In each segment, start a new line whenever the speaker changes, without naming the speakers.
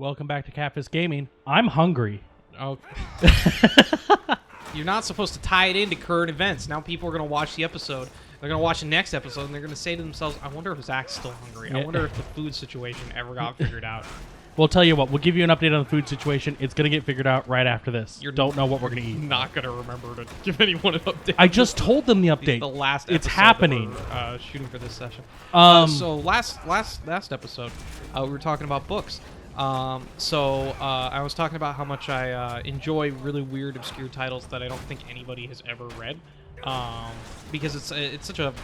Welcome back to Catfish Gaming. I'm hungry.
Oh. You're not supposed to tie it into current events. Now people are going to watch the episode. They're going to watch the next episode, and they're going to say to themselves, I wonder if Zach's still hungry. I wonder if the food situation ever got figured out.
We'll tell you what. We'll give you an update on the food situation. It's going to get figured out right after this. You don't know what we're going to eat.
Not going to remember to give anyone an update.
I just told them the update.
It's the last
It's
episode
happening.
That we're, shooting for this session.
So
Last episode, we were talking about books. I was talking about how much I enjoy really weird, obscure titles that I don't think anybody has ever read, because it's such a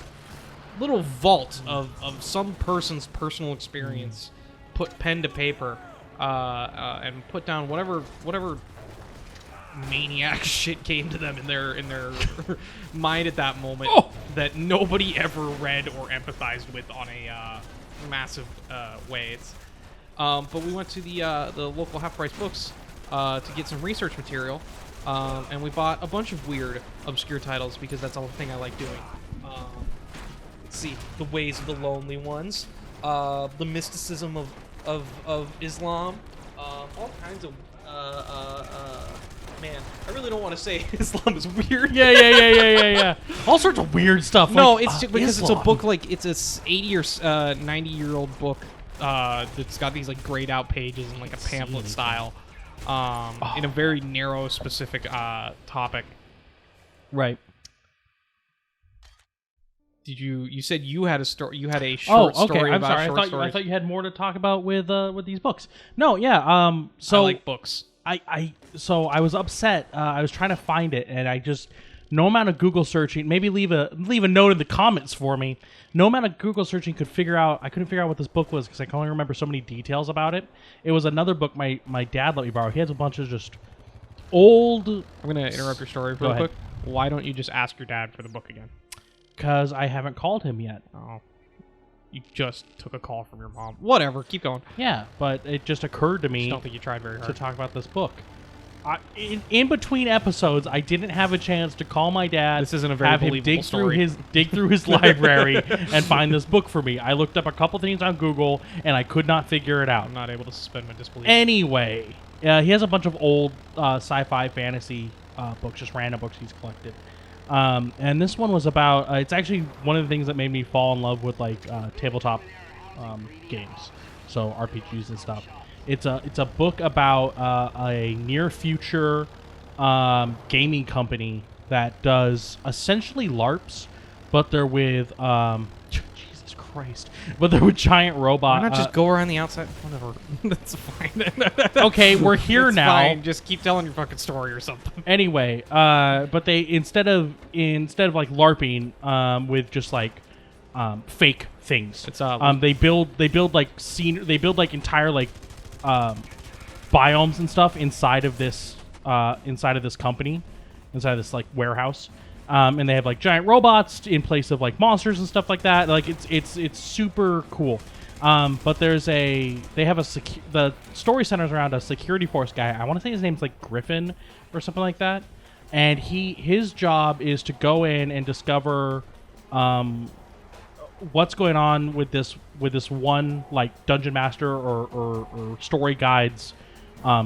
little vault of some person's personal experience, put pen to paper, and put down whatever maniac shit came to them in their mind at that moment that nobody ever read or empathized with on a massive way. But we went to the local half-price books to get some research material, and we bought a bunch of weird, obscure titles because that's the whole thing I like doing. Let's see, The Ways of the Lonely Ones, The Mysticism of Islam, all kinds of man, I really don't want to say Islam is weird.
Yeah. All sorts of weird stuff.
No,
like,
it's just because
Islam.
it's a book like it's a 80 or 90-year-old book. That's got these like grayed out pages in like a pamphlet style, in a very narrow, specific topic.
Right.
Did you said you had a story? You had a short story
I'm
about
sorry.
short stories.
I thought you had more to talk about with these books. No, yeah. So
I like books.
So I was upset. I was trying to find it, and I just no amount of Google searching. Maybe leave a note in the comments for me. No amount of Google searching could figure out. I couldn't figure out what this book was because I can only remember so many details about it. It was another book my dad let me borrow. He has a bunch of just old.
I'm gonna interrupt your story real quick. Why don't you just ask your dad for the book again?
Because I haven't called him yet.
Oh. You just took a call from your mom. Whatever, keep going.
Yeah, but it just occurred to me.
I don't think you tried very hard
to talk about this book. In between episodes, I didn't have a chance to call my dad.
This isn't a very
have him
believable
dig through his library and find this book for me. I looked up a couple things on Google and I could not figure it out.
I'm not able to suspend my disbelief.
Anyway, he has a bunch of old sci-fi fantasy books, just random books he's collected. And this one was about. It's actually one of the things that made me fall in love with like tabletop games, so RPGs and stuff. It's a book about a near future gaming company that does essentially LARPs, but they're with Jesus Christ, but they're with giant robots.
Why not just go around the outside? Whatever, that's fine.
Okay, we're here now.
Fine. Just keep telling your fucking story or something.
Anyway, but they instead of like LARPing with just like fake things,
It's
they build like entire like biomes and stuff inside of this company, inside of this like warehouse, and they have like giant robots in place of like monsters and stuff like that. Like it's super cool. But the story centers around a security force guy. I want to say his name's like Griffin or something like that, and his job is to go in and discover what's going on with this one like dungeon master or story guides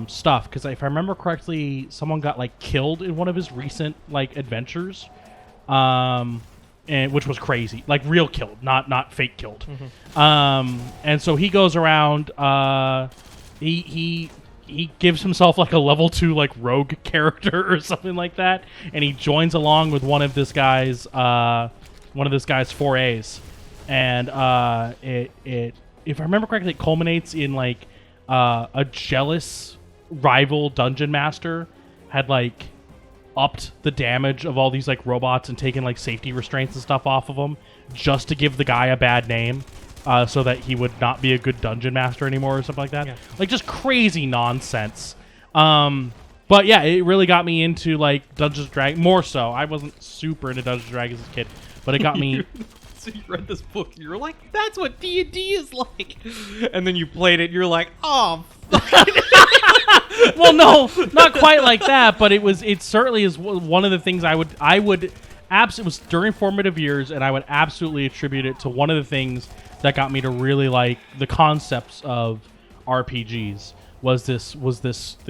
stuff, because if I remember correctly, someone got like killed in one of his recent like adventures, and which was crazy, like real killed, not fake killed. And so he goes around, he gives himself like a level 2 like rogue character or something like that, and he joins along with one of this guy's forays. And it if I remember correctly, it culminates in like a jealous rival dungeon master had like upped the damage of all these like robots and taken like safety restraints and stuff off of them just to give the guy a bad name, so that he would not be a good dungeon master anymore or something like that. Yeah. Like just crazy nonsense. But yeah, it really got me into like Dungeons & Dragons more so. I wasn't super into Dungeons & Dragons as a kid, but it got me.
So you read this book and you're like, that's what D&D is like. And then you played it and you're like, oh, fuck.
Well, no, not quite like that, but it certainly is one of the things I would it was during formative years, and I would absolutely attribute it to one of the things that got me to really like the concepts of RPGs. was this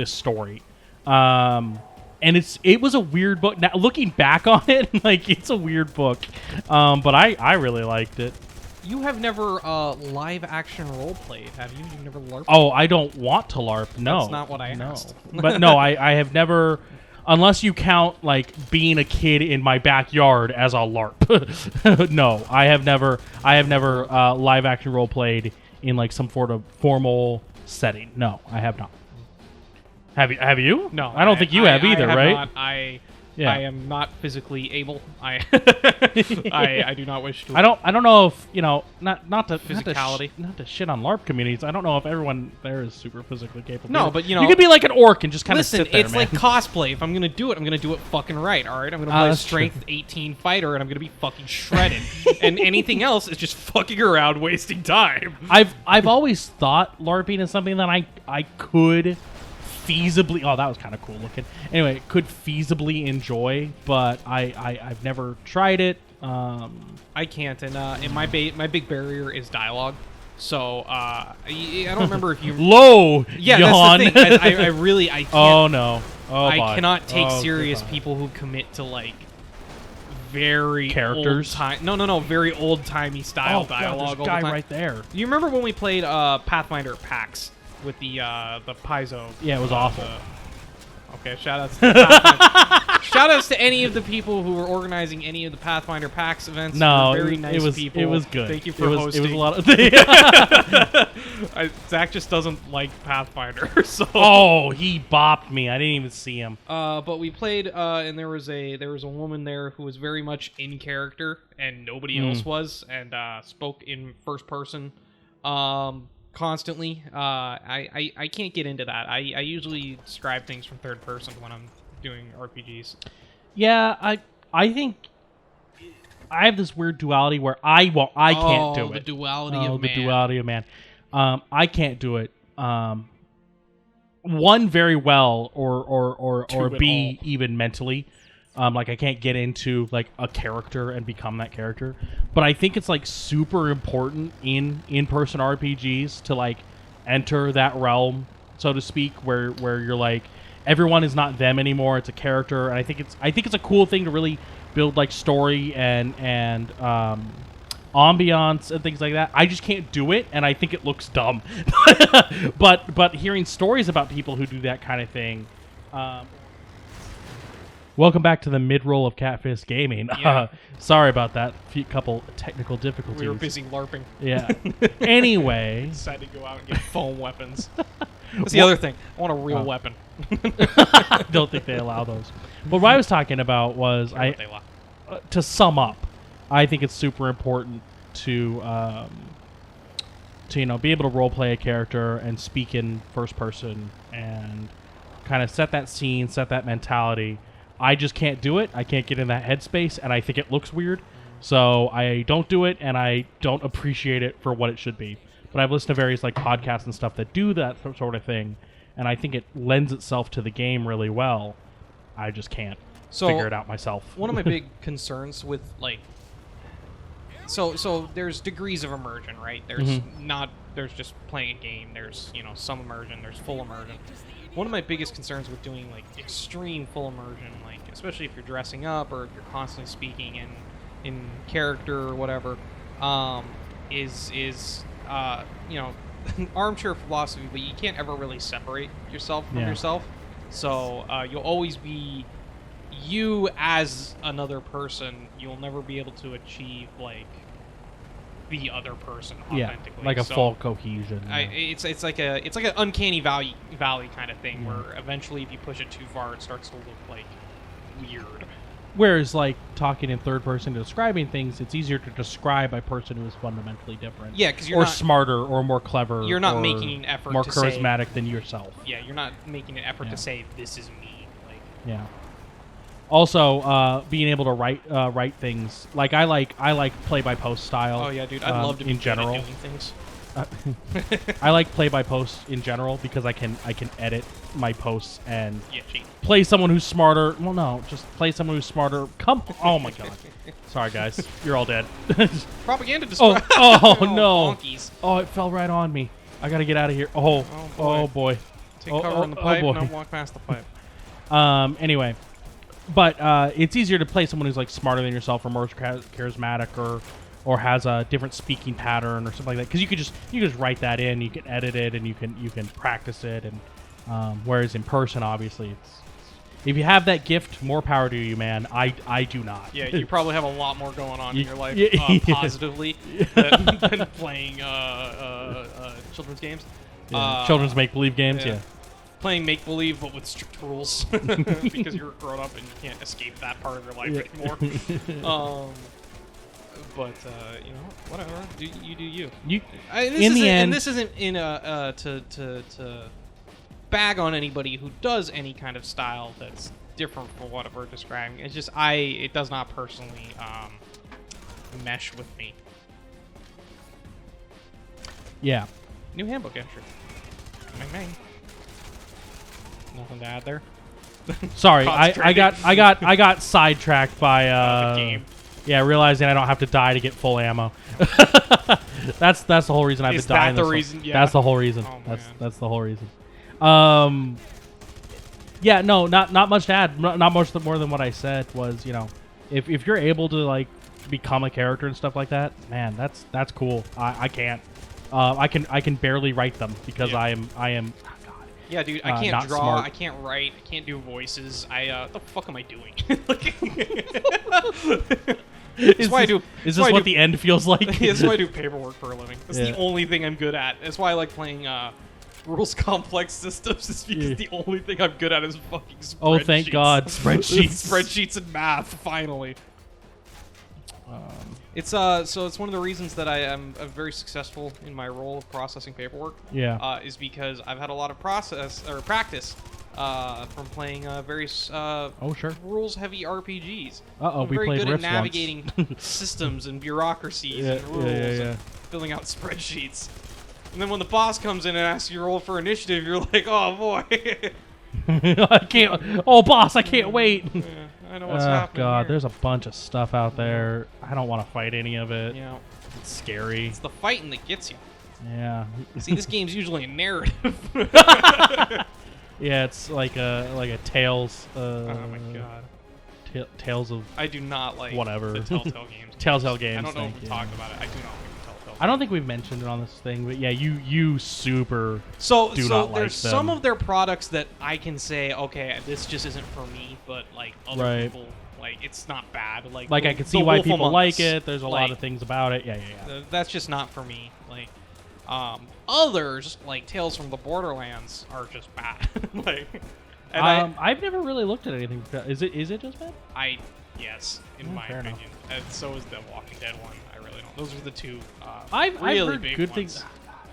story. And it was a weird book. Now looking back on it, like it's a weird book, but I really liked it.
You have never live action role played, have you? You've never LARPed?
Oh, I don't want to LARP. No,
That's not what I asked.
But no, I have never, unless you count like being a kid in my backyard as a LARP. No, I have never live action role played in like some sort of formal setting. No, I have not. Have you?
No,
I don't think you have either,
I have
right?
Not.
Yeah.
I am not physically able. I do not wish to.
I don't know if not to
Physicality.
not to shit on LARP communities. I don't know if everyone there is super physically capable.
No, but
you could be like an orc and just kind of
listen.
sit there,
It's
man.
like cosplay. If I'm gonna do it, I'm gonna do it fucking right. All right, I'm gonna play a
that's
strength
true.
18 fighter, and I'm gonna be fucking shredded. And anything else is just fucking around, wasting time.
I've always thought LARPing is something that I could feasibly. Oh, that was kind of cool looking. Anyway, could feasibly enjoy, but I've never tried it.
I can't, and my big barrier is dialogue. So I don't remember if you.
Low.
Yeah,
yawn.
that's the thing. I really I can't.
Oh no. Oh,
I
boy.
cannot take
Oh,
serious
goodbye.
people who commit to like very
Characters?
very old timey style
Oh, God,
dialogue
there's a
all
guy
the time.
right there.
You remember when we played Pathfinder PAX with the Paizo?
Yeah, it was awful.
Okay, shout outs to any of the people who were organizing any of the Pathfinder PAX events.
No,
They're very nice
it was
people.
It was good.
Thank you for hosting.
It was a lot of.
Zach just doesn't like Pathfinder, so.
Oh, he bopped me. I didn't even see him.
But we played, and there was a woman there who was very much in character, and nobody else was, and spoke in first person, constantly. I can't get into that. I usually describe things from third person when I'm doing RPGs.
Yeah, I think I have this weird duality where I can't do it.
The duality of man.
The duality of man. I can't do it. One, very well, or B, even mentally. Like I can't get into like a character and become that character. But I think it's like super important in in-person RPGs to like enter that realm, so to speak, where you're like everyone is not them anymore. It's a character, and I think it's a cool thing to really build like story and ambiance and things like that. I just can't do it, and I think it looks dumb. but hearing stories about people who do that kind of thing. Welcome back to the mid-roll of Catfish Gaming.
Yeah.
Sorry about that. Couple technical difficulties.
We were busy LARPing.
Yeah. Anyway.
Decided to go out and get foam weapons. That's the other thing. I want a real weapon.
I don't think they allow those. But what I was talking about was to sum up, I think it's super important to be able to role play a character and speak in first person and kind of set that scene, set that mentality. I just can't do it. I can't get in that headspace, and I think it looks weird. So I don't do it, and I don't appreciate it for what it should be. But I've listened to various like podcasts and stuff that do that sort of thing, and I think it lends itself to the game really well. I just can't figure it out myself.
One of my big concerns with like, so there's degrees of immersion, right? There's there's just playing a game. There's some immersion. There's full immersion. One of my biggest concerns with doing like extreme full immersion, like especially if you're dressing up or if you're constantly speaking in character or whatever, is armchair philosophy, but you can't ever really separate yourself from yourself. So you'll always be you as another person. You'll never be able to achieve like the other person authentically.
Like a full cohesion.
It's like an uncanny valley kind of thing where eventually if you push it too far, it starts to look like weird.
Whereas, like, talking in third person, describing things, it's easier to describe a person who is fundamentally different.
Yeah, because you're
or
not
smarter, or more clever.
You're not
or
making an effort
more
to
charismatic than yourself.
Yeah, you're not making an effort to say this is me. Like,
yeah. Also, being able to write things like I like play by post style.
Oh yeah, dude, I'd love to be
in general.
good at doing things.
I like play by post in general because I can edit my posts and
cheat.
Play someone who's smarter. Well, no, just play someone who's smarter. Oh my god. Sorry guys, you're all dead.
Propaganda destroy.
Oh no.
Bonkies.
Oh, it fell right on me. I gotta get out of here. Oh boy.
Take cover in the pipe,
boy.
and walk past the pipe.
Anyway, but it's easier to play someone who's like smarter than yourself or more charismatic or has a different speaking pattern or something like that. Because you could just write that in, you can edit it, and you can practice it. And whereas in person, obviously, if you have that gift, more power to you, man. I do not.
Yeah, you probably have a lot more going on in your life positively than playing children's games.
Children's make-believe games, yeah.
Playing make-believe, but with strict rules. Because you're grown up and you can't escape that part of your life anymore. But, you know, whatever. Do you.
In the end...
And this isn't in to bag on anybody who does any kind of style that's different from what we're describing. It's just, it does not personally mesh with me.
Yeah.
New handbook entry. Bang. Nothing to add there.
Sorry, I got sidetracked by
the game.
Yeah, realizing I don't have to die to get full ammo. that's the whole reason I've been dying.
Is that the reason? Yeah.
That's the whole reason.
Oh,
that's the whole reason. Yeah, no, not much to add. Not much more than what I said was, you know, if you're able to like become a character and stuff like that, man, that's cool. I can't. I can barely write them because I am. Oh God.
Yeah, dude, I can't draw.
Smart.
I can't write. I can't do voices. What the fuck am I doing?
Is this what the end feels like?
That's why I do paperwork for a living. That's the only thing I'm good at. That's why I like playing rules complex systems. Is because the only thing I'm good at is fucking spreadsheets.
Oh, thank God, spreadsheets.
Spreadsheets and math. Finally. It's so it's one of the reasons that I am very successful in my role of processing paperwork.
Yeah.
Is because I've had a lot of practice from playing various rules-heavy RPGs.
We
very
played
good
Rifts
at navigating systems and bureaucracies and rules and filling out spreadsheets. And then when the boss comes in and asks you to roll for initiative, you're like, oh boy.
I can't. Oh, boss, I can't wait.
Yeah, I know what's happening.
God,
here.
there's a bunch of stuff out there. I don't want to fight any of it.
Yeah.
It's scary.
It's the fighting that gets you.
Yeah.
See, this game's usually a narrative.
Yeah, it's like a Tales.
Oh my God.
Tales of.
I do not like
whatever.
the Telltale games.
Telltale games.
I don't know if we talked about it. I do not like the Telltale.
I don't think we've mentioned it on this thing, but yeah, you super.
So
do not
there's
like them.
some of their products that I can say, okay, this just isn't for me, but like other people, like it's not bad. Like
I can see why people like it. There's a lot of things about it. Yeah.
That's just not for me. Like others, like Tales from the Borderlands, are just bad.
I've never really looked at anything. Is it just bad?
Yes, in my opinion. And so is the Walking Dead one. I really don't. Those are the two
I've
really
heard
big
good
ones.
things.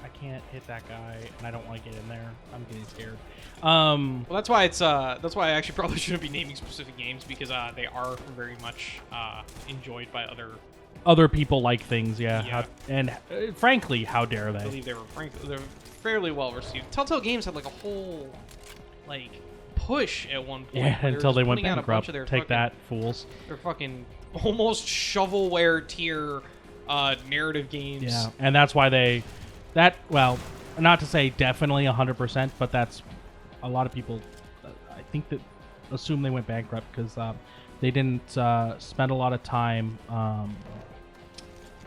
I can't hit that guy, and I don't want to get in there. I'm getting scared.
Well, that's why I actually probably shouldn't be naming specific games because they are very much enjoyed by
other people like things, yeah.
Yeah.
Frankly, how dare
I
they?
believe they're fairly well received. Telltale Games had like a whole push at one point.
Yeah, until they went bankrupt.
Take
that, fools.
They're fucking almost shovelware tier narrative games.
Yeah, and that's why well, not to say definitely 100%, but that's a lot of people, I think, that assume they went bankrupt because they didn't spend a lot of time,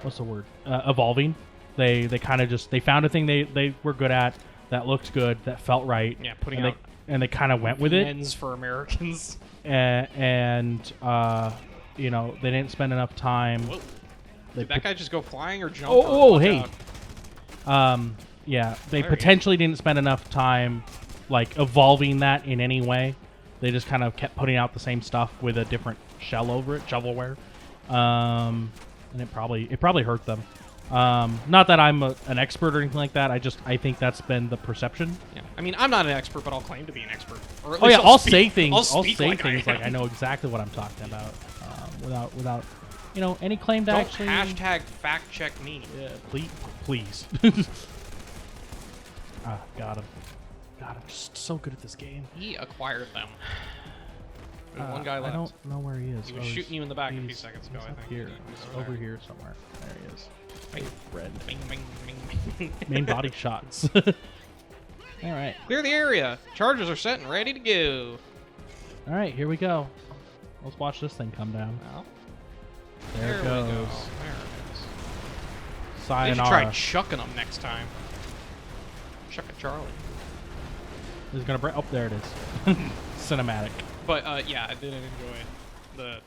what's the word, evolving. They kind of just, they found a thing they were good at, that looked good, that felt right.
Yeah, putting out
and they kind of went with it.
Ends for Americans.
And you know, they didn't spend enough time.
Whoa. Did that guy just go flying or jump?
Hey. Yeah, they potentially didn't spend enough time like evolving that in any way. They just kind of kept putting out the same stuff with a different shell over it, shovelware. And it probably hurt them. Not that I'm an expert or anything like that. I think that's been the perception.
Yeah. I mean, I'm not an expert, but I'll claim to be an expert. Or at least
I'll say things.
I'll say
things like I know exactly what I'm talking about, without you know, any claim to actually.
Hashtag fact check me.
Yeah, please. Got him. God, I'm just so good at this game.
He acquired them. There's one guy left.
I don't know where he is.
He was shooting you in the back a few seconds ago, I think.
Here. He's over here somewhere. There he is.
Bing,
Red.
bing, bing, bing, bing.
Main body shots. All right.
Clear the area. Charges are set and ready to go.
All right, here we go. Let's watch this thing come down.
Well,
There it
we go.
goes.
There it is. They should
Sayonara.
try chucking them next time. Chuck a Charlie.
Is gonna break. Oh, there it is. Cinematic.
But yeah, I didn't enjoy the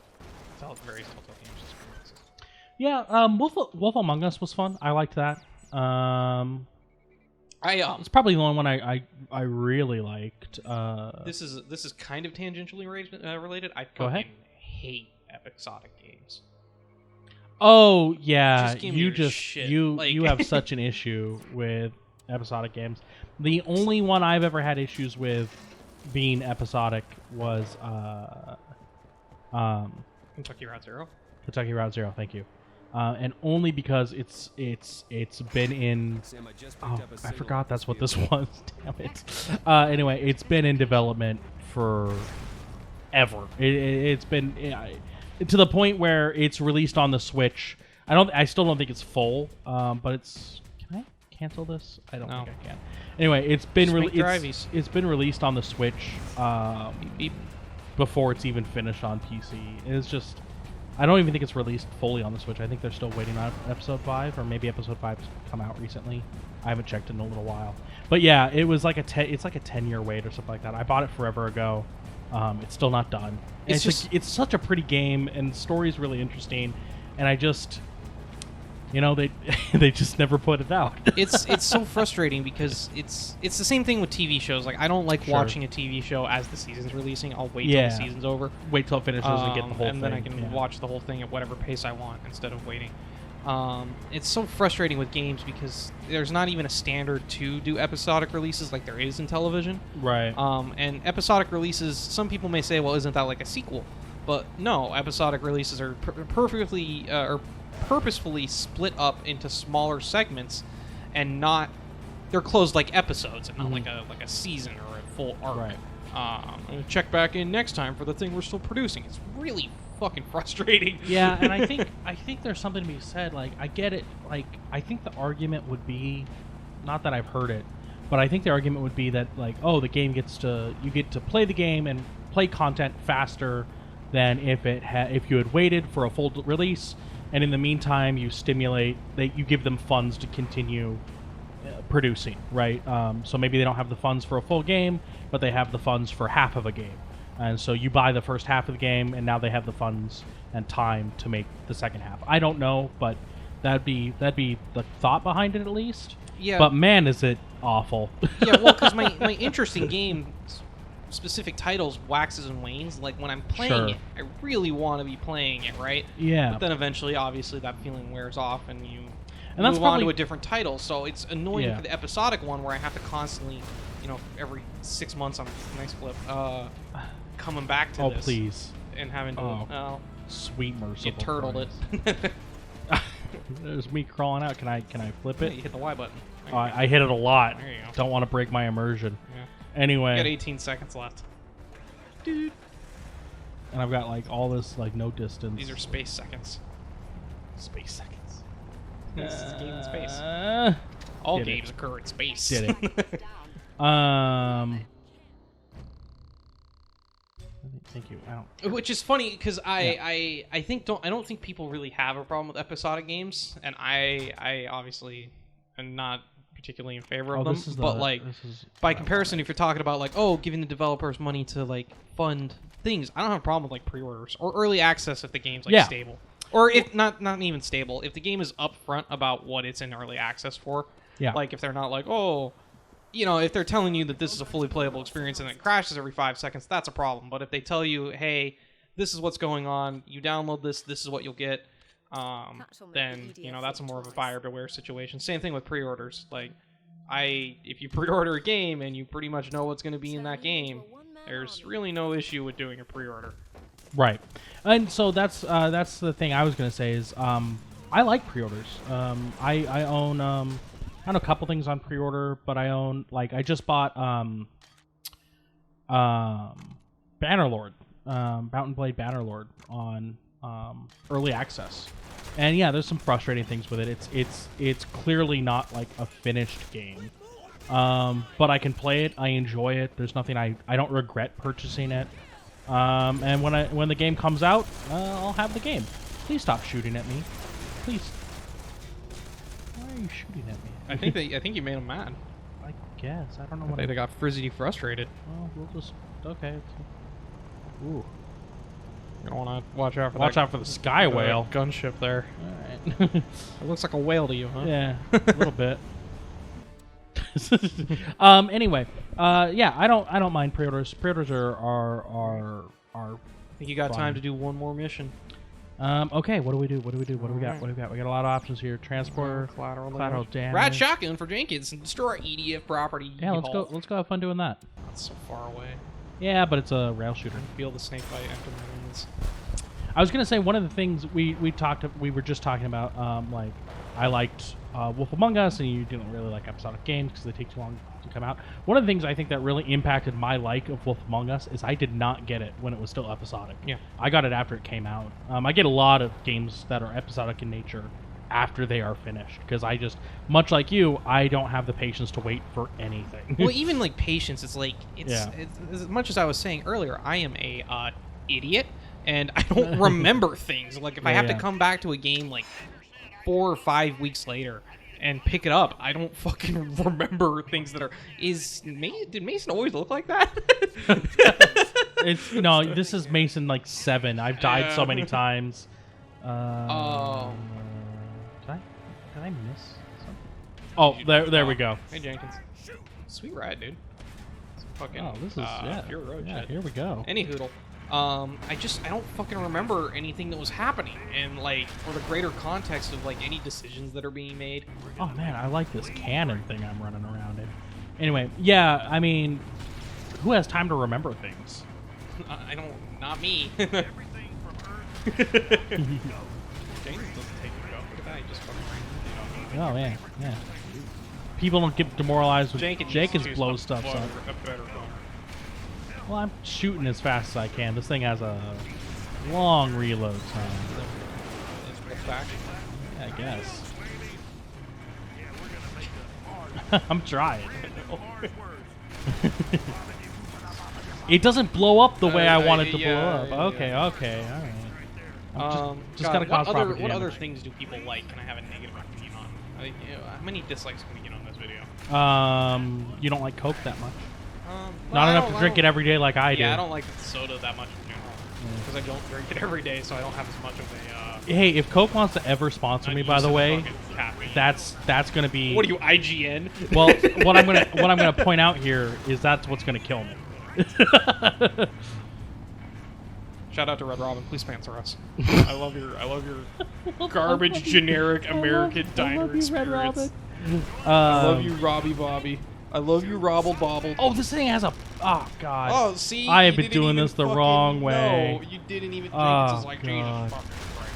various Telltale Games experiences.
Yeah, Wolf Among Us was fun. I liked that. It's probably the only one I really liked.
This is kind of tangentially related. I
Go ahead.
fucking hate episodic games.
Oh yeah,
Just give me
you
your
just
shit.
you
Like-
you have such an issue with episodic games. The only one I've ever had issues with being episodic was
Kentucky Route Zero.
Kentucky Route Zero. Thank you. And only because it's been in. Oh, I forgot that's what this was. Damn it. Anyway, it's been in development for ever. It's been to the point where it's released on the Switch. I still don't think it's full. But it's. Can I cancel this? I don't think I can. Anyway, it's been it's been released on the Switch. Before it's even finished on PC. It's just. I don't even think it's released fully on the Switch. I think they're still waiting on Episode 5, or maybe Episode 5's come out recently. I haven't checked in a little while. But yeah, it was like it's like a 10-year wait or something like that. I bought it forever ago. It's still not done. And it's such a pretty game, and the story's really interesting. And I just, they just never put it out.
It's so frustrating because it's the same thing with TV shows. Like I don't like watching a TV show as the season's releasing. I'll wait till the season's over.
Wait till it finishes and get the whole thing.
And then I can watch the whole thing at whatever pace I want instead of waiting. It's so frustrating with games because there's not even a standard to do episodic releases like there is in television.
Right.
And episodic releases, some people may say, well, isn't that like a sequel? But no, episodic releases are purposefully split up into smaller segments, and they're closed like episodes and not like a season or a full arc.
Right.
I'm gonna check back in next time for the thing we're still producing. It's really fucking frustrating.
Yeah, and I think there's something to be said. Like, I get it. Like, I think the argument would be, not that I've heard it, but I think the argument would be that, like, oh, the game you get to play the game and play content faster than if you had waited for a full release, and in the meantime you you give them funds to continue producing, right? So maybe they don't have the funds for a full game, but they have the funds for half of a game. And so you buy the first half of the game, and now they have the funds and time to make the second half. I don't know, but that'd be the thought behind it at least.
Yeah.
But man, is it awful.
Yeah, well, because my interest in game specific titles waxes and wanes. Like when I'm playing it, I really want to be playing it, right?
Yeah.
But then eventually, obviously, that feeling wears off, and you
that's
move on to a different title. So it's annoying for the episodic one where I have to constantly, every 6 months on nice flip, coming back to this.
Oh, please.
And having to,
sweet merciful.
you turtled it.
There's me crawling out. Can I flip it?
Yeah, you hit the Y button.
I hit it a lot.
There you go.
Don't want to break my immersion.
Yeah.
Anyway.
You got 18 seconds left. Dude.
And I've got like all this like no distance.
These are space seconds.
Space seconds.
This is a game in space. All games occur in space.
Did it? Thank you.
Which is funny because I don't think people really have a problem with episodic games, and I obviously am not particularly in favor of them. But by comparison, if you're talking about like giving the developers money to like fund things, I don't have a problem with like pre-orders or early access if the game's like stable, or if not even stable, if the game is upfront about what it's in early access for.
Yeah.
Like if they're not like if they're telling you that this is a fully playable experience and it crashes every 5 seconds, that's a problem. But if they tell you, hey, this is what's going on, you download this is what you'll get, then, that's a more of a buyer beware situation. Same thing with pre-orders. Like, if you pre-order a game and you pretty much know what's going to be in that game, there's really no issue with doing a pre-order.
Right. And so that's the thing I was going to say is I like pre-orders. I own... I own a couple things on pre-order, but I own, like, I just bought Bannerlord, Mount and Blade Bannerlord on early access. And yeah, there's some frustrating things with it. It's clearly not like a finished game. But I can play it. I enjoy it. There's nothing I don't regret purchasing it. And when the game comes out, I'll have the game. Please stop shooting at me. Please. Why are you shooting at me?
I think you made them mad.
I guess. I don't know
I
what
think they got frizzity frustrated.
Well, we'll just... Okay. Ooh.
You don't want to watch out for
Watch out for the sky whale.
Gunship there.
Alright.
It looks like a whale to you, huh?
Yeah, a little bit. Anyway, yeah, I don't mind pre-orders. Pre-orders are
I think you got
fun.
time to do one more mission.
Okay, what do we do? What do we got? We got a lot of options here. Transporter,
Collateral
damage.
Rad shotgun for Jenkins and destroy EDF property.
Yeah, let's go have fun doing that.
That's so far away.
Yeah, but it's a rail shooter.
Feel the snake bite after my wings.
I was gonna say one of the things we were just talking about, like I liked Wolf Among Us, and you didn't really like episodic games because they take too long to come out. One of the things I think that really impacted my like of Wolf Among Us is I did not get it when it was still episodic.
Yeah,
I got it after it came out. I get a lot of games that are episodic in nature after they are finished because I just, much like you, I don't have the patience to wait for anything.
well, even like patience, it's like it's
Yeah.
as much as I was saying earlier. I am a idiot, and I don't remember things. Like if I have to come back to a game like 4 or 5 weeks later and pick it up, I don't fucking remember things that are. Did Mason always look like that?
It's no, this is Mason like 7. I've died so many times.
Oh.
Did I miss something? Oh, there we go.
Hey Jenkins, sweet ride, dude. It's fucking.
Oh, this is
pure road
yeah.
shit.
Here we go.
Any hoodle. I don't fucking remember anything that was happening, and like for the greater context of like any decisions that are being made.
Oh man, I like this cannon thing I'm running around in. Anyway, yeah, I mean, who has time to remember things?
I don't. Not me. James doesn't take the go. Look at that. He just fucking.
Oh yeah, yeah. People don't get demoralized when Jenkins
choose
blows stuff up.
a better gun.
Well, I'm shooting as fast as I can. This thing has a long reload time.
Let's roll back.
Yeah, I guess. I'm trying. It doesn't blow up the way I want it to blow up. Okay, all right. I'm just gotta cause proper
what other
damage.
things do people like? Can I have a negative opinion on? How many dislikes can we get on this video?
You don't like Coke that much.
Well,
Not enough to drink it every day like I do.
Yeah, I don't like soda that much in general because I don't drink it every day, so I don't have as much of a.
Hey, if Coke wants to ever sponsor me, by the way, that's gonna be.
What are you, IGN?
Well, what I'm gonna point out here is that's what's gonna kill me.
Shout out to Red Robin, please sponsor us. I love your garbage generic American diner experience. I love you, Robbie Bobby. I love you, Robble Bobble.
Oh, this thing has a. Oh God.
Oh, see,
I have
you
been
didn't
doing
even
this the
fucking
wrong way.
No, you didn't even think
Oh,
it's just like Jesus
God.
fucking Christ.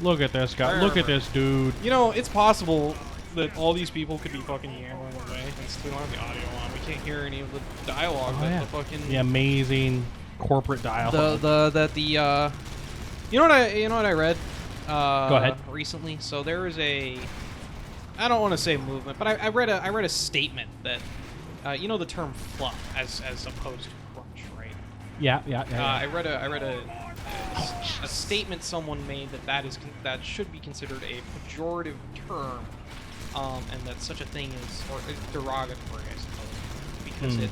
Look at this guy. Look at this dude.
You know, it's possible that all these people could be fucking yammering away and still have the audio on. We can't hear any of the dialogue that the fucking
The amazing corporate dialogue.
you know what I read
Go ahead.
recently? So there is a, I don't want to say movement, but I read a statement that you know the term fluff as opposed to crunch, right?
Yeah.
I read a statement someone made that should be considered a pejorative term, and that such a thing is, or derogatory, I suppose, because it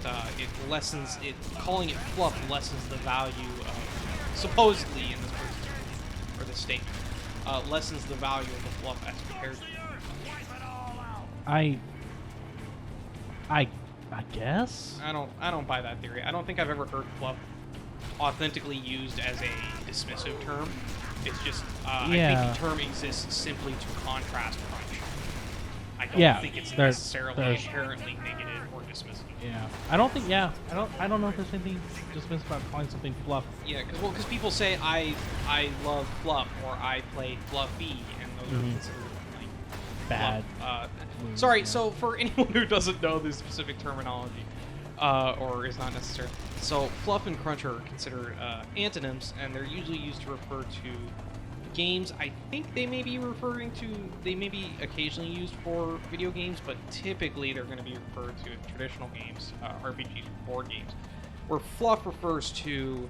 lessens it. Calling it fluff lessens the value of, supposedly in this person's, or this statement, lessens the value of the fluff as compared to.
I guess.
I don't buy that theory. I don't think I've ever heard fluff authentically used as a dismissive term. It's just I think the term exists simply to contrast crunch. I don't think it's necessarily inherently negative or dismissive.
Yeah, I don't think. Yeah, I don't know if there's anything dismissive about calling something fluff.
Yeah, because people say I love fluff or I play fluffy, and those are considered like
Bad.
fluff. Sorry, so for anyone who doesn't know the specific terminology, or is not necessary, so fluff and crunch are considered antonyms, and they're usually used to refer to games, I think they may be referring to, they may be occasionally used for video games, but typically they're going to be referred to in traditional games, RPGs, board games, where fluff refers to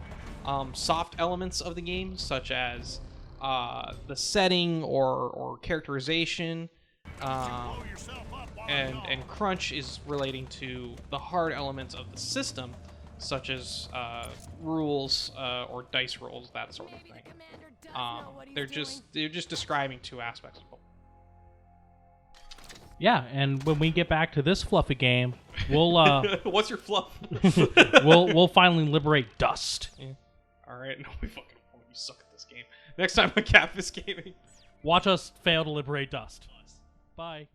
soft elements of the game, such as the setting or characterization, and crunch is relating to the hard elements of the system, such as rules or dice rolls, that sort of thing. They're just describing two aspects of both.
Yeah, and when we get back to this fluffy game, we'll
What's your fluff?
we'll finally liberate dust.
Yeah. All right, no, we fucking won't. You suck at this game. Next time on Catfish Gaming.
Watch us fail to liberate dust. Bye.